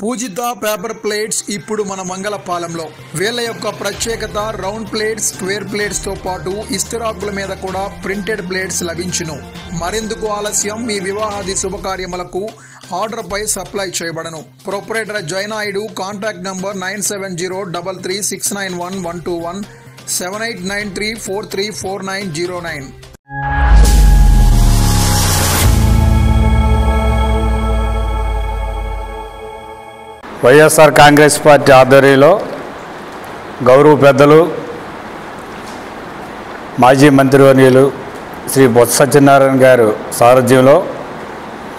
పూజిత paper plates ఇప్పుడు మన మంగళపాలెంలో. వీళ్ళ యొక్క ప్రత్యేకత రౌండ్ ప్లేట్స్, స్క్వేర్ ప్లేట్స్ తో పాటు ఇస్తరాకుల మీద కూడా ప్రింటెడ్ ప్లేట్స్ లభించును. మరెందుకు ఆలస్యం, మీ వివాహాది శుభకార్యములకు ఆర్డర్ పై సప్లై చేయబడను. Proprietor Jayanaidu. Contact number 9703369121 7893434909. YSR Congress party ఆధ్వర్యంలో గౌరవ పెద్దలు మాజీ మంత్రివర్యులు శ్రీ బొత్స సత్యనారాయణ గారు సారథ్యంలో,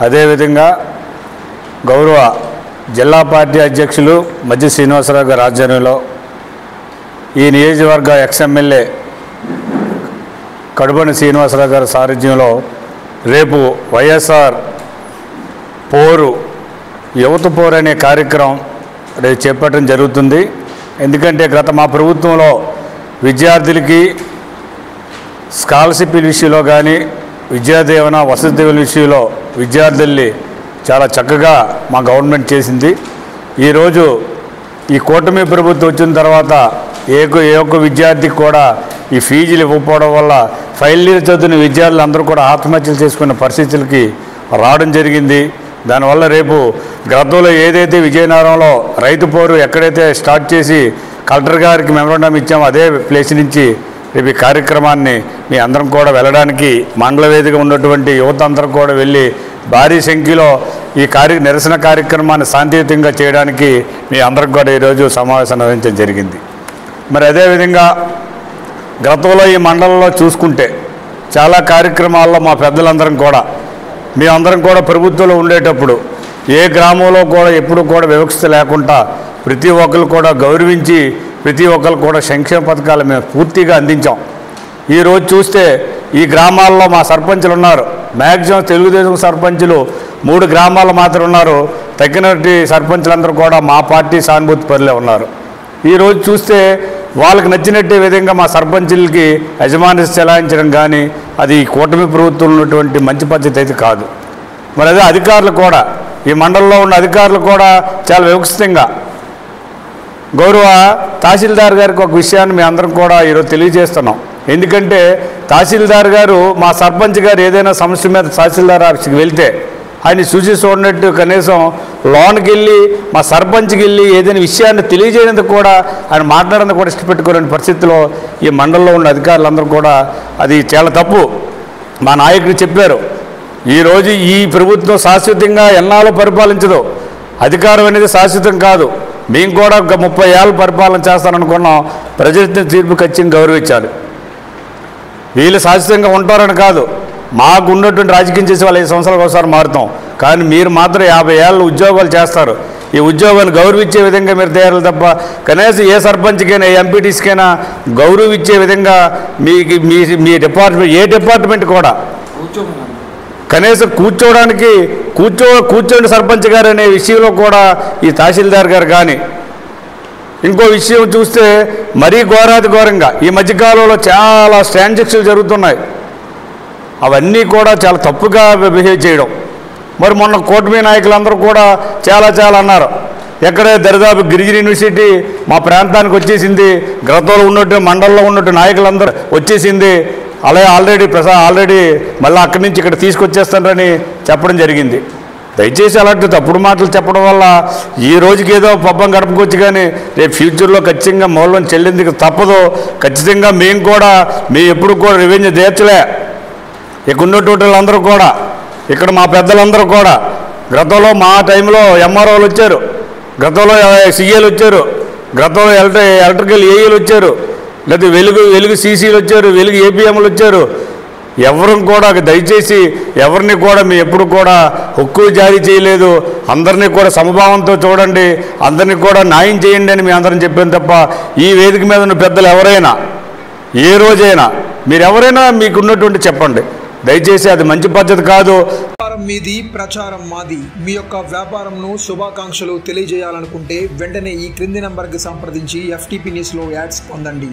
అదేవిధంగా గౌరవ జిల్లా పార్టీ అధ్యక్షులు మధ్య శ్రీనివాసరావు గారి ఆధ్వర్యంలో ఈ నియోజకవర్గ ఎక్స్ఎమ్మెల్యే కడుబని శ్రీనివాసరావు గారి సారథ్యంలో రేపు వైఎస్ఆర్ పోరు, యువత పోరు అనే కార్యక్రమం రేపు చేపట్టడం జరుగుతుంది. ఎందుకంటే గత మా ప్రభుత్వంలో విద్యార్థులకి స్కాలర్షిప్ విషయంలో కానీ, విద్యాదీవన వసతి దీవెన విషయంలో విద్యార్థుల్ని చాలా చక్కగా మా గవర్నమెంట్ చేసింది. ఈరోజు ఈ కూటమి ప్రభుత్వం వచ్చిన తర్వాత ఏ ఒక్క విద్యార్థికి కూడా ఈ ఫీజులు ఇవ్వకపోవడం వల్ల ఫైనల్ ఇయర్ చదువుతున్న విద్యార్థులు అందరూ కూడా ఆత్మహత్యలు చేసుకునే పరిస్థితులకి రావడం జరిగింది. దానివల్ల రేపు గతంలో ఏదైతే విజయనగరంలో రైతు పోరు ఎక్కడైతే స్టార్ట్ చేసి కలెక్టర్ గారికి మెమోరాండం ఇచ్చామో అదే ప్లేస్ నుంచి రేపు ఈ కార్యక్రమాన్ని మీ అందరం కూడా వెళ్ళడానికి, మండల వేదిక ఉన్నటువంటి యువత అందరం కూడా వెళ్ళి భారీ సంఖ్యలో ఈ నిరసన కార్యక్రమాన్ని శాంతియుతంగా చేయడానికి మీ అందరికి కూడా ఈరోజు సమావేశం నిర్వహించడం జరిగింది. మరి అదేవిధంగా గతంలో ఈ మండలంలో చూసుకుంటే చాలా కార్యక్రమాల్లో మా పెద్దలందరం కూడా, మేమందరం కూడా ప్రభుత్వంలో ఉండేటప్పుడు ఏ గ్రామంలో కూడా ఎప్పుడు కూడా వివక్షత లేకుండా ప్రతి ఒక్కరు కూడా గౌరవించి ప్రతి ఒక్కరు కూడా సంక్షేమ పథకాలు మేము పూర్తిగా అందించాం. ఈరోజు చూస్తే ఈ గ్రామాల్లో మా సర్పంచులు ఉన్నారు. మ్యాక్సిమం తెలుగుదేశం సర్పంచులు 3 గ్రామాలు మాత్రం ఉన్నారు. తగ్గినట్టు సర్పంచులందరూ కూడా మా పార్టీ సానుభూతి పరులే ఉన్నారు. ఈరోజు చూస్తే వాళ్ళకి నచ్చినట్టే విధంగా మా సర్పంచులకి యజమాని చెలాయించడం కానీ అది కూటమి ప్రభుత్వం ఉన్నటువంటి మంచి పద్ధతి అయితే కాదు. మరి అదే అధికారులు కూడా, ఈ మండలంలో ఉన్న అధికారులు కూడా చాలా వివక్షితంగా, గౌరవ తహసీల్దార్ గారికి ఒక విషయాన్ని మేము అందరం కూడా ఈరోజు తెలియజేస్తున్నాం. ఎందుకంటే తహసీల్దార్ గారు, మా సర్పంచ్ గారు ఏదైనా సమస్య మీద తహసీల్దార్ ఆఫీస్కి వెళ్తే ఆయన చూసి చూడనట్టు కనీసం లోన్కి వెళ్ళి మా సర్పంచ్కి వెళ్ళి ఏదైనా విషయాన్ని తెలియజేయడానికి కూడా ఆయన మాట్లాడడానికి కూడా ఇష్టపెట్టుకోలేని పరిస్థితిలో ఈ మండలంలో ఉన్న అధికారులందరూ కూడా, అది చాలా తప్పు. మా నాయకుడు చెప్పారు, ఈరోజు ఈ ప్రభుత్వం శాశ్వతంగా ఎన్నాళ్ళు పరిపాలించదు, అధికారం అనేది శాశ్వతం కాదు. మేము కూడా 30 ఏళ్ళు పరిపాలన చేస్తాననుకున్నాం. ప్రజల తీర్పు ఖచ్చితంగా గౌరవించాలి. వీళ్ళు శాశ్వతంగా ఉంటారని కాదు, మాకు ఉన్నటువంటి రాజకీయం చేసే వాళ్ళు 5 సంవత్సరాలకు ఒకసారి మారుతాం. కానీ మీరు మాత్రం 50 ఏళ్ళు ఉద్యోగాలు చేస్తారు. ఈ ఉద్యోగాన్ని గౌరవించే విధంగా మీరు తయారు తప్ప కనీసం ఏ సర్పంచ్కైనా ఏ ఎంపీటీస్కైనా గౌరవించే విధంగా మీకు మీ డిపార్ట్మెంట్, ఏ డిపార్ట్మెంట్ కూడా కనీసం కూర్చోండి సర్పంచ్ గారు అనే విషయంలో కూడా ఈ తహసీల్దార్ గారు కానీ, ఇంకో విషయం చూస్తే మరీ ఘోరాతి ఘోరంగా ఈ మధ్యకాలంలో చాలా ట్రాన్సాక్షన్లు జరుగుతున్నాయి. అవన్నీ కూడా చాలా తప్పుగా బిహేవ్ చేయడం. మరి మొన్న కూటమి నాయకులందరూ కూడా చాలా అన్నారు. ఎక్కడే దరిదాపు గిరిజన యూనివర్సిటీ మా ప్రాంతానికి వచ్చేసింది, గతంలో ఉన్నట్టు మండలంలో ఉన్నట్టు నాయకులందరూ వచ్చేసింది, అలాగే ఆల్రెడీ మళ్ళీ అక్కడి నుంచి ఇక్కడ తీసుకొచ్చేస్తారని చెప్పడం జరిగింది. దయచేసి అలాంటి తప్పుడు మాటలు చెప్పడం వల్ల ఈ రోజుకి ఏదో పబ్బం గడపకొచ్చి కానీ రేపు ఫ్యూచర్లో ఖచ్చితంగా మూలం చెల్లిందుకు తప్పదు. ఖచ్చితంగా మేము ఎప్పుడు కూడా రెవెన్యూ తీర్చలే. ఇక్కడ ఉన్నటువంటి వాళ్ళందరూ కూడా, ఇక్కడ మా పెద్దలందరూ కూడా గతంలో మా టైంలో ఎంఆర్ఓలు వచ్చారు, గతంలో సిఏలు వచ్చారు, గతంలో ఎలక్ట్రికల్ ఏఈలు వచ్చారు, లేదా వెలుగు సీసీలు వచ్చారు, వెలుగు ఏపీఎంలు వచ్చారు. ఎవరు కూడా దయచేసి ఎవరిని కూడా మేము ఎప్పుడు కూడా హక్కు జారీ చేయలేదు. అందరినీ కూడా సమభావంతో చూడండి, అందరినీ కూడా న్యాయం చేయండి అని మేము అందరం చెప్పాను తప్ప ఈ వేదిక మీద ఉన్న పెద్దలు ఎవరైనా ఏ రోజైనా మీరు ఎవరైనా మీకున్నటువంటి చెప్పండి. దయచేసి అది మంచి పద్ధతి కాదు. వ్యాపారం మీది, ప్రచారం మాది. మీ యొక్క వ్యాపారంను శుభాకాంక్షలు తెలియజేయాలనుకుంటే వెంటనే ఈ క్రింది నంబర్కి సంప్రదించి FTP న్యూస్లో యాడ్స్ పొందండి.